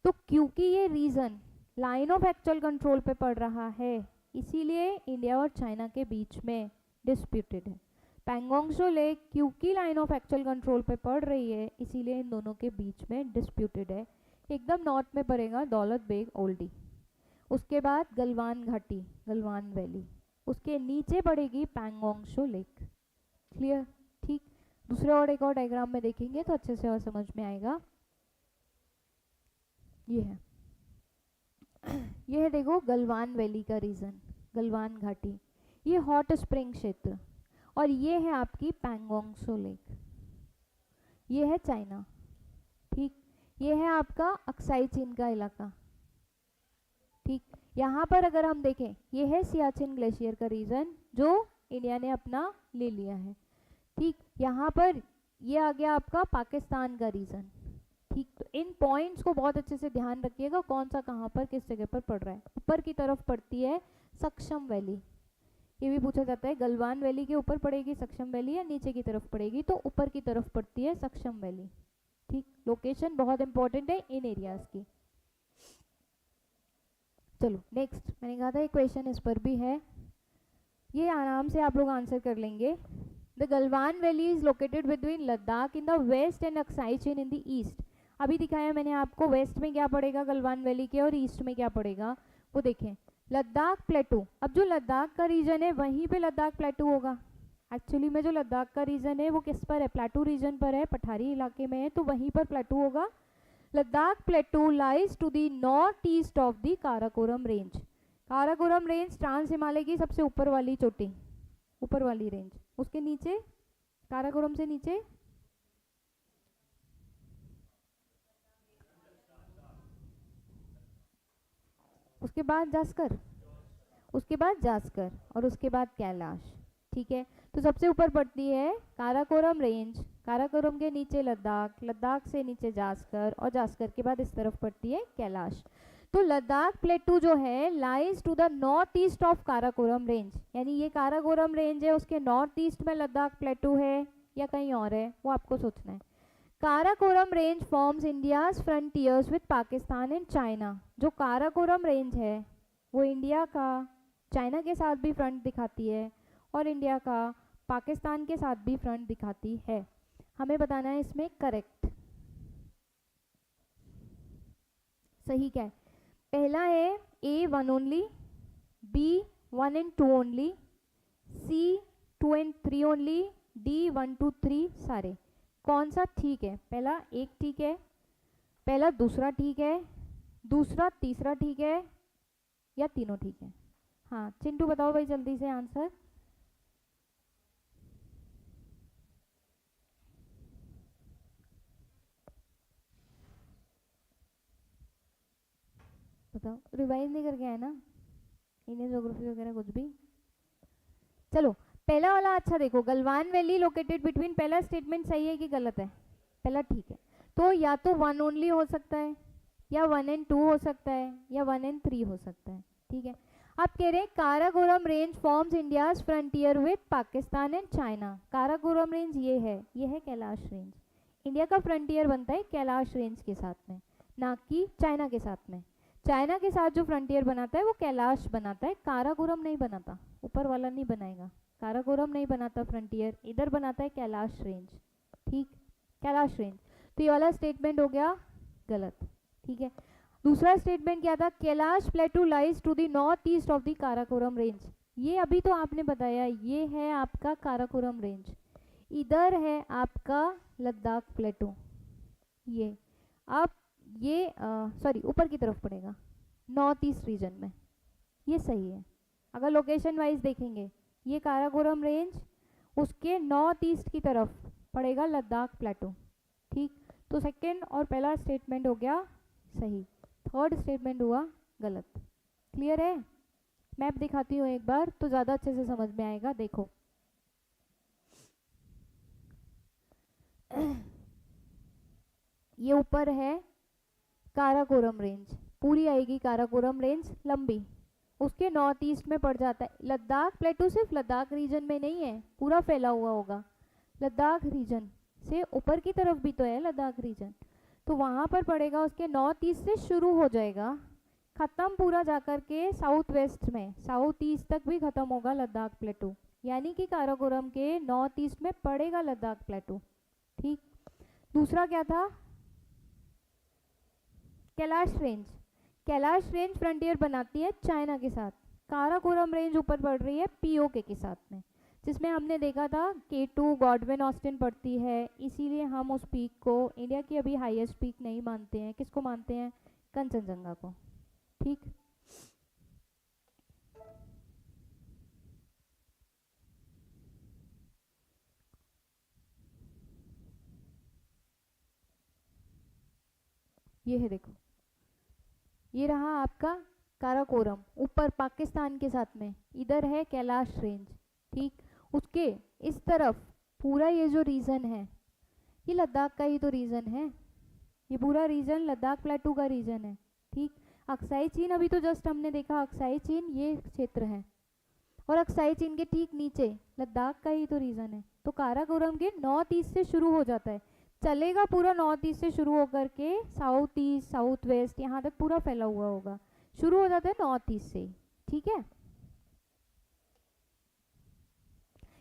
तो क्योंकि ये region line of actual control पे पड़ रहा है, इसीलिए इंडिया और चाइना के बीच में डिस्प्यूटेड है। पैंगोंगसो लेक क्योंकि लाइन ऑफ एक्चुअल कंट्रोल पे पड़ रही है, इसीलिए इन दोनों के बीच में डिस्प्यूटेड है। एकदम नॉर्थ में पड़ेगा दौलत बेग ओल्डी, उसके बाद गलवान घाटी, गलवान वैली, उसके नीचे पड़ेगी पैंगोंगसो लेक। क्लियर? ठीक, दूसरा और एक और डायग्राम में देखेंगे तो अच्छे से और समझ में आएगा। ये है ये है देखो गलवान वैली का रीजन, गलवान घाटी, ये हॉट स्प्रिंग क्षेत्र, और ये है आपकी पैंगोंगसो लेक, ये है चाइना, ठीक, ये है आपका अक्साई चीन का इलाका, ठीक। यहाँ पर अगर हम देखें, ये है सियाचिन ग्लेशियर का रीजन जो इंडिया ने अपना ले लिया है, ठीक। यहाँ पर ये आ गया आपका पाकिस्तान का रीजन, ठीक। तो इन पॉइंट्स को बहुत अच्छे से ध्यान रखिएगा, कौन सा कहाँ पर किस जगह पर पड़ रहा है। ऊपर की तरफ पड़ती है सक्शम वैली, ये भी पूछा जाता है गलवान वैली के ऊपर पड़ेगी सक्शम वैली या नीचे की तरफ पड़ेगी, तो ऊपर की तरफ पड़ती है सक्शम वैली। ठीक, लोकेशन बहुत इंपॉर्टेंट है इन एरियाज की। चलो नेक्स्ट, मैंने कहा था एक क्वेश्चन इस पर भी है, ये आराम से आप लोग आंसर कर लेंगे। The Galwan valley is located between Ladakh in the west and Aksai Chin in the east. अभी दिखाया मैंने आपको वेस्ट में क्या पड़ेगा गलवान वैली के और ईस्ट में क्या पड़ेगा, वो देखें लद्दाख प्लेटू। अब जो लद्दाख का रीजन है वहीं पे लद्दाख प्लेटू होगा। एक्चुअली में जो लद्दाख का रीजन है वो किस पर है, प्लेटू रीजन पर है, पठारी इलाके में है, तो वहीं पर प्लेटू होगा। Ladakh plateau lies to the north east of the Karakoram range. Karakoram range trans Himalaya की सबसे ऊपर वाली चोटी, ऊपर वाली रेंज, उसके नीचे काराकोरम से नीचे उसके बाद जास्कर, उसके बाद जास्कर और उसके बाद कैलाश। ठीक है, तो सबसे ऊपर पड़ती है काराकोरम रेंज, काराकोरम के नीचे लद्दाख, लद्दाख से नीचे जास्कर और जास्कर के बाद इस तरफ पड़ती है कैलाश। तो लद्दाख प्लेटू जो है lies to the north east of Karakoram range, यानी ये काराकोरम रेंज है उसके नॉर्थ ईस्ट में लद्दाख प्लेटू है या कहीं और है, वो आपको सोचना है। Karakoram range forms India's frontiers with Pakistan and China. जो काराकोरम रेंज है वो इंडिया का चाइना के साथ भी फ्रंट दिखाती है और इंडिया का पाकिस्तान के साथ भी फ्रंट दिखाती है। हमें बताना है इसमें करेक्ट सही क्या है। पहला है A 1 only, B 1 and 2 only, C 2 and 3 only, D 1 2 3 सारे। कौन सा ठीक है? पहला एक ठीक है, पहला दूसरा ठीक है, दूसरा तीसरा ठीक है या तीनों ठीक है? हाँ चिंटू बताओ भाई जल्दी से आंसर। बताओ, रिवाइज नहीं करके आए ना इंडियन ज्योग्राफी वगैरह कुछ भी। चलो पहला वाला अच्छा देखो, गलवान वैली लोकेटेड बिटवीन, पहला स्टेटमेंट सही है कि गलत है? पहला ठीक है, तो या तो 1 ओनली हो सकता है या 1 and 2 हो सकता है या 1 and 3 हो सकता है। ठीक है, आप कह रहे हैं Karakoram range forms India's frontier with Pakistan and China. Karakoram range ये है कैलाश रेंज। इंडिया का फ्रंटियर बनता है कैलाश रेंज के साथ में, ना कि चाइना के साथ में। चाइना के साथ जो फ्रंटियर बनाता है वो कैलाश बनाता है, काराकोरम नहीं बनाता, ऊपर वाला नहीं बनाएगा। काराकोरम नहीं बनाता फ्रंटियर, इधर बनाता है कैलाश रेंज। ठीक, कैलाश रेंज। तो ये वाला स्टेटमेंट हो गया गलत। ठीक है, दूसरा स्टेटमेंट क्या था? Kailash plateau lies to the north east of the Karakoram range. ये अभी तो आपने बताया, ये है आपका काराकोरम रेंज, इधर है आपका लद्दाख प्लेटू। ये अब ये सॉरी ऊपर की तरफ पड़ेगा नॉर्थ ईस्ट रीजन में, ये सही है। अगर लोकेशन वाइज देखेंगे ये काराकोरम रेंज, उसके नॉर्थ ईस्ट की तरफ पड़ेगा लद्दाख प्लेटू। ठीक, तो सेकंड और पहला स्टेटमेंट हो गया सही, थर्ड स्टेटमेंट हुआ गलत। क्लियर है? मैप दिखाती हूँ एक बार तो ज़्यादा अच्छे से समझ में आएगा। देखो ये ऊपर है काराकोरम रेंज, पूरी आएगी काराकोरम रेंज लंबी, उसके नॉर्थ ईस्ट में पड़ जाता है। लद्दाख प्लेटू सिर्फ लद्दाख रीजन में नहीं है, पूरा फैला हुआ होगा। लद्दाख रीजन से ऊपर की तरफ भी तो है लद्दाख रीजन, तो वहाँ पर पड़ेगा, उसके नॉर्थ ईस्ट से शुरू हो जाएगा, ख़त्म पूरा जाकर के साउथ वेस्ट में, साउथ ईस्ट तक भी ख़त्म होगा लद्दाख प्लेटू, यानी कि काराकोरम के नॉर्थ ईस्ट में पड़ेगा लद्दाख प्लेटू। ठीक, दूसरा क्या था? Kailash range. Kailash range frontier बनाती है चाइना के साथ, काराकोरम रेंज ऊपर पड़ रही है पीओके के साथ में, जिसमें हमने देखा था K2 गॉडविन ऑस्टिन पड़ती है, इसीलिए हम उस पीक को इंडिया की अभी हाईएस्ट पीक नहीं मानते हैं। किसको मानते हैं? कंचनजंगा को। ठीक, ये है देखो, ये रहा आपका काराकोरम ऊपर पाकिस्तान के साथ में, इधर है कैलाश रेंज। ठीक, उसके इस तरफ पूरा ये जो रीजन है ये लद्दाख का ही तो रीजन है, ये पूरा रीजन लद्दाख प्लेटू का रीजन है। ठीक, अक्साई चीन अभी तो जस्ट हमने देखा, अक्साई चीन ये क्षेत्र है। और अक्साई चीन के ठीक नीचे लद्दाख का ही तो रीजन है। तो काराकोरम के नॉर्थ ईस्ट से शुरू हो जाता है, चलेगा पूरा नॉर्थ ईस्ट से शुरू होकर के साउथ ईस्ट साउथ वेस्ट यहाँ तक पूरा फैला हुआ होगा, शुरू हो जाता है नॉर्थ ईस्ट से। ठीक है,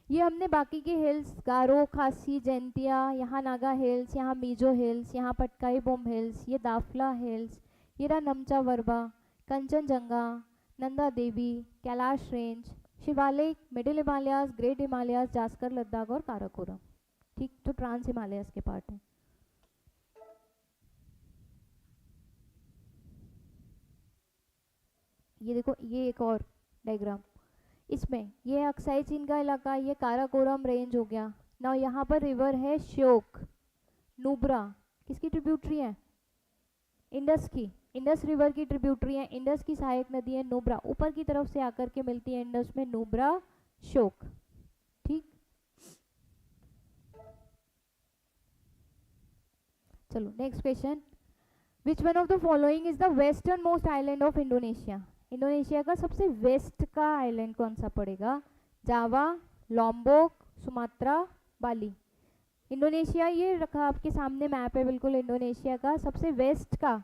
ये हमने बाकी के हिल्स गारो खासी जैंतिया, यहाँ नागा हिल्स, यहाँ मिजो हिल्स, यहाँ पटकाई बोम हिल्स, ये दाफला हिल्स, ये रहा नमचा वर्बा, Kanchenjunga, Nanda Devi, Kailash range, Shivalik, middle Himalayas, great Himalayas, Zaskar Ladakh और काराकोरम। ठीक, जो ट्रांस हिमालयाज के पार्ट हैं। ये देखो, ये एक और डायग्राम, इसमें ये अक्साई चीन का इलाका, ये काराकोरम रेंज हो गया ना। यहाँ पर रिवर है श्योक, नुब्रा किसकी ट्रिब्यूटरी है? इंडस की, इंडस रिवर की ट्रिब्यूटरी है। इंडस की सहायक नदी है नुब्रा, ऊपर की तरफ से आकर के मिलती है इंडस में नुब्रा श्योक। ठीक, चलो next question, which one of the following is the western most island of Indonesia? Indonesia का सबसे वेस्ट का आइलैंड कौन सा पड़ेगा? जावा, लॉम्बोक, सुमात्रा, बाली। इंडोनेशिया ये रखा आपके सामने मैप है बिल्कुल, इंडोनेशिया का सबसे वेस्ट का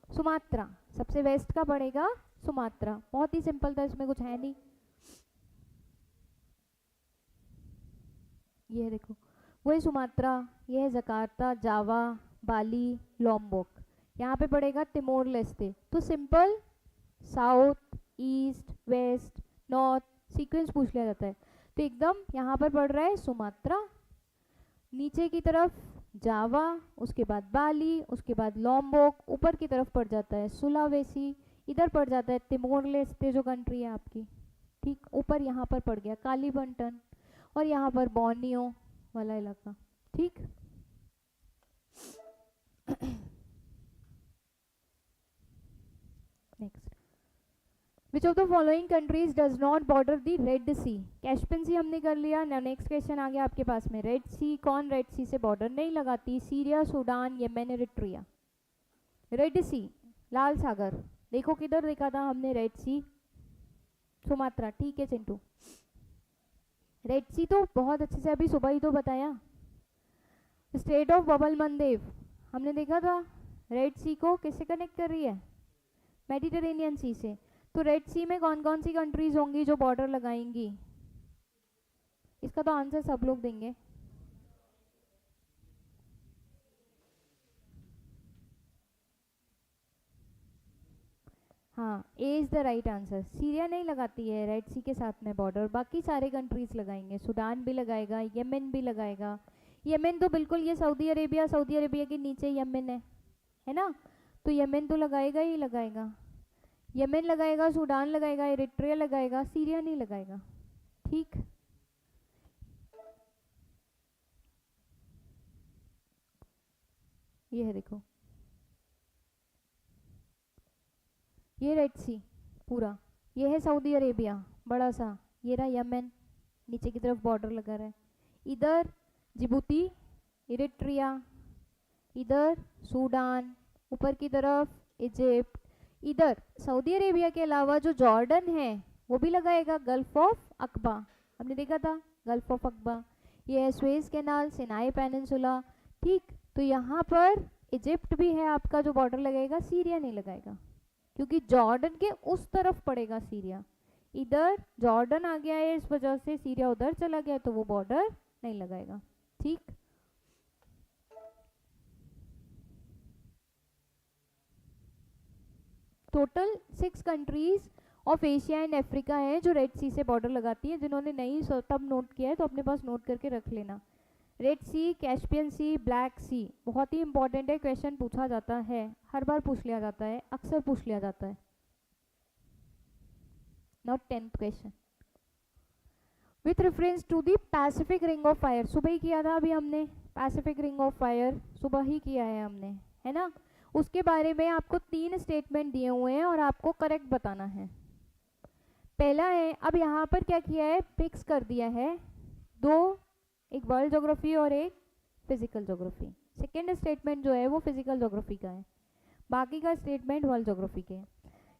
सुमात्रा, सबसे वेस्ट का पड़ेगा सुमात्रा। बहुत ही सिंपल था, इसमें कुछ है नहीं। ये देखो, वो है सुमात्रा, ये है जकार्ता, जावा, बाली, लॉम्बोक। यहाँ पे पड़ेगा तिमोर लेस्टे। तो simple south east west north sequence पूछ लिया जाता है। तो एकदम यहाँ पर पड़ रहा है सुमात्रा, नीचे की तरफ जावा, उसके बाद बाली, उसके बाद लॉम्बोक, ऊपर की तरफ पड़ जाता है सुलावेसी, इधर पड़ जाता है तिमोर लेस्टे जो कंट्री है आपकी। ठीक, ऊपर यहाँ पर पड़ गया कालीबंटन, और यहाँ पर बोर्नियो वाला इलाका। ठीक, next, which of the following countries does not border the Red Sea? Caspian Sea हमने कर लिया। नेक्स्ट क्वेश्चन आ गया आपके पास में, रेड सी, कौन रेड सी से बॉर्डर नहीं लगाती? Syria, Sudan, Yemen, Eritrea. Red Sea, लाल सागर, देखो किधर देखा था हमने रेड सी? सुमात्रा। ठीक है चिंटू, रेड सी तो बहुत अच्छे से अभी सुबह ही तो बताया। स्ट्रेट ऑफ बबल मंदेव हमने देखा था, रेड सी को किससे कनेक्ट कर रही है? मेडिटेरेनियन सी से। तो रेड सी में कौन कौन सी कंट्रीज होंगी जो बॉर्डर लगाएंगी? इसका तो आंसर सब लोग देंगे। हाँ, A is the right answer. Syria नहीं लगाती है रेड सी के साथ में बॉर्डर, बाकी सारे कंट्रीज लगाएंगे। सूडान भी लगाएगा, येमेन भी लगाएगा। येमेन तो बिल्कुल ये सऊदी अरेबिया के नीचे येमेन है ना, तो येमेन तो लगाएगा ही लगाएगा। येमेन लगाएगा, सूडान लगाएगा, इरिट्रिया लगाएगा, सीरिया नहीं लगाएगा। ठीक, ये है देखो, ये रेड सी पूरा, ये है सऊदी अरेबिया बड़ा सा, ये रहा यमन, नीचे की तरफ बॉर्डर लगा रहा है। इधर जिबूती, इरिट्रिया, इधर सूडान, ऊपर की तरफ इजिप्ट, इधर सऊदी अरेबिया के अलावा जो जॉर्डन है वो भी लगाएगा, गल्फ ऑफ अकबा हमने देखा था, गल्फ ऑफ अकबा। ये है स्वेज कैनाल, सिनाई पेनिनसुला। ठीक, तो यहाँ पर इजिप्ट भी है आपका जो बॉर्डर लगाएगा, सीरिया नहीं लगाएगा क्योंकि जॉर्डन के उस तरफ पड़ेगा सीरिया। इधर जॉर्डन आ गया है, इस वजह से सीरिया उधर चला गया, तो वो बॉर्डर नहीं लगाएगा। ठीक, total 6 countries of Asia and Africa है जो रेड सी से बॉर्डर लगाती है। जिन्होंने नहीं तब नोट किया है तो अपने पास नोट करके रख लेना। रेड सी, कैस्पियन सी, ब्लैक सी, बहुत ही इंपॉर्टेंट है, क्वेश्चन पूछा जाता है, हर बार पूछ लिया जाता है, अक्सर पूछ लिया जाता है। Not 10th question. With reference to the Pacific ring of fire, सुबह ही किया था अभी हमने, पैसिफिक रिंग ऑफ फायर सुबह ही किया है हमने, है ना। उसके बारे में आपको 3 स्टेटमेंट दिए हुए हैं और आपको करेक्ट बताना है। पहला है, अब यहाँ पर क्या किया है, फिक्स कर दिया है 2, एक वर्ल्ड ज्योग्राफी और एक फिजिकल ज्योग्राफी। सेकेंड स्टेटमेंट जो है वो फिजिकल ज्योग्राफी का है, बाकी का स्टेटमेंट वर्ल्ड ज्योग्राफी के।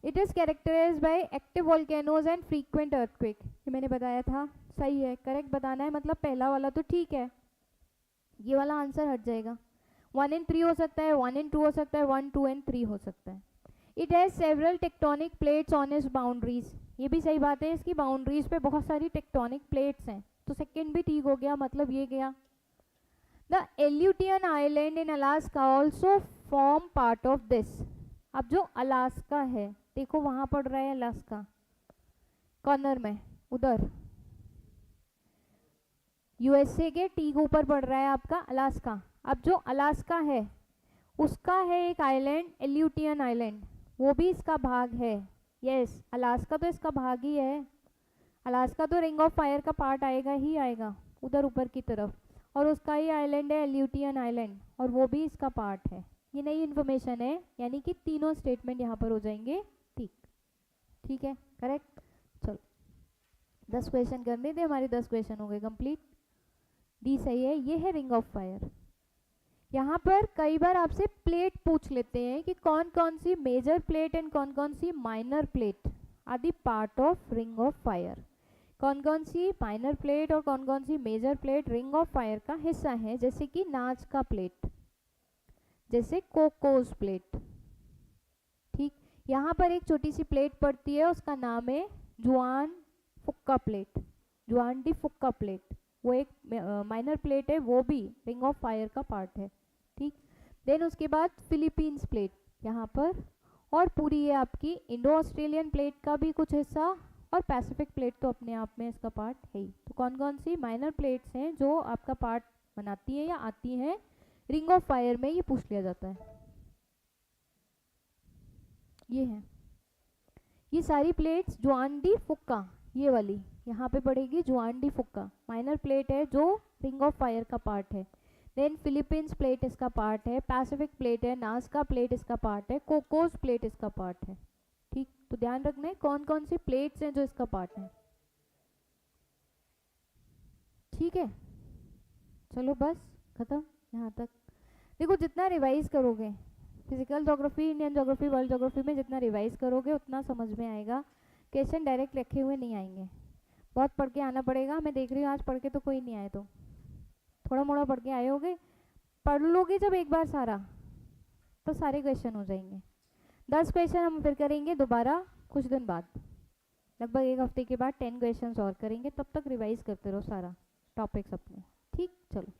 It is characterized by active volcanoes and frequent earthquake. ये मैंने बताया था, सही है, करेक्ट बताना है, मतलब पहला वाला तो ठीक है, ये वाला आंसर हट जाएगा। 1 and 3 हो सकता है, 1 and 2 हो सकता है, 1, 2 and 3 हो सकता है। It has several tectonic plates on it's boundaries, ये भी सही बात है, इसकी बाउंड्रीज पे बहुत सारी टेक्टोनिक प्लेट्स हैं, तो सेकेंड भी ठीक हो गया, मतलब ये गया। The Aleutian island in Alaska also form part of this. अब जो अलास्का है, देखो वहां पड़ रहा है अलास्का कॉर्नर में, उधर यूएसए के ठीक ऊपर पड़ रहा है आपका अलास्का। अब जो अलास्का है उसका है एक आइलैंड एल्यूटियन आइलैंड, वो भी इसका भाग है। यस, अलास्का तो इसका भाग ही है, अलास्का तो रिंग ऑफ फायर का पार्ट आएगा ही आएगा उधर ऊपर की तरफ, और उसका ही आइलैंड है एल्यूटियन आइलैंड, और वो भी इसका पार्ट है। ये नई इन्फॉर्मेशन है, यानी कि तीनों स्टेटमेंट यहाँ पर हो जाएंगे ठीक। ठीक है, करेक्ट। चलो 10 क्वेश्चन करने थे, हमारे 10 क्वेश्चन हो गए कंप्लीट। डी सही है, ये है रिंग ऑफ फायर। यहाँ पर कई बार आपसे प्लेट पूछ लेते हैं कि कौन कौन सी मेजर प्लेट एंड कौन कौन सी minor plate are the part of ring of fire. कौन कौन सी माइनर प्लेट और कौन कौन सी major plate ring of fire का हिस्सा है, जैसे कि नाजका प्लेट, जैसे कोकोस प्लेट। ठीक, यहाँ पर एक छोटी सी प्लेट पड़ती है, उसका नाम है जुआन फुक्का प्लेट, जुआन डी फुक्का प्लेट, वो एक माइनर प्लेट है, वो भी रिंग ऑफ फायर का पार्ट है। ठीक, देन उसके बाद फिलीपींस प्लेट यहाँ पर, और पूरी ये आपकी इंडो ऑस्ट्रेलियन प्लेट का भी कुछ हिस्सा, और पैसिफिक प्लेट तो अपने आप में इसका पार्ट है ही। तो कौन कौन सी माइनर प्लेट्स हैं जो आपका पार्ट बनाती हैं या आती हैं रिंग ऑफ फायर में, ये पूछ लिया जाता है। ये है, ये सारी प्लेट्स जुआन डी फुक्का, ये वाली यहाँ पे पड़ेगी जुआन डी फुक्का, माइनर प्लेट है जो रिंग ऑफ फायर का पार्ट है। देन फिलीपींस प्लेट इसका पार्ट है, पैसिफिक प्लेट है, नाजका प्लेट इसका पार्ट है, कोकोस प्लेट इसका पार्ट है। ठीक, तो ध्यान रखना है कौन कौन सी प्लेट्स हैं जो इसका पार्ट है। ठीक है, चलो बस खत्म यहाँ तक। देखो जितना रिवाइज करोगे physical geography, Indian geography, world geography में जितना रिवाइज करोगे उतना समझ में आएगा। क्वेश्चन डायरेक्ट लिखे हुए नहीं आएंगे, बहुत पढ़ के आना पड़ेगा। मैं देख रही हूँ आज पढ़ के तो कोई नहीं आए, तो थोड़ा मोड़ा पढ़ के आए होगे, पढ़ लोगे जब एक बार सारा तो सारे क्वेश्चन हो जाएंगे। 10 क्वेश्चन हम फिर करेंगे दोबारा कुछ दिन बाद, लगभग एक हफ्ते के बाद 10 क्वेश्चन और करेंगे, तब तक रिवाइज करते रहो सारा टॉपिक्स अपने। ठीक, चलो।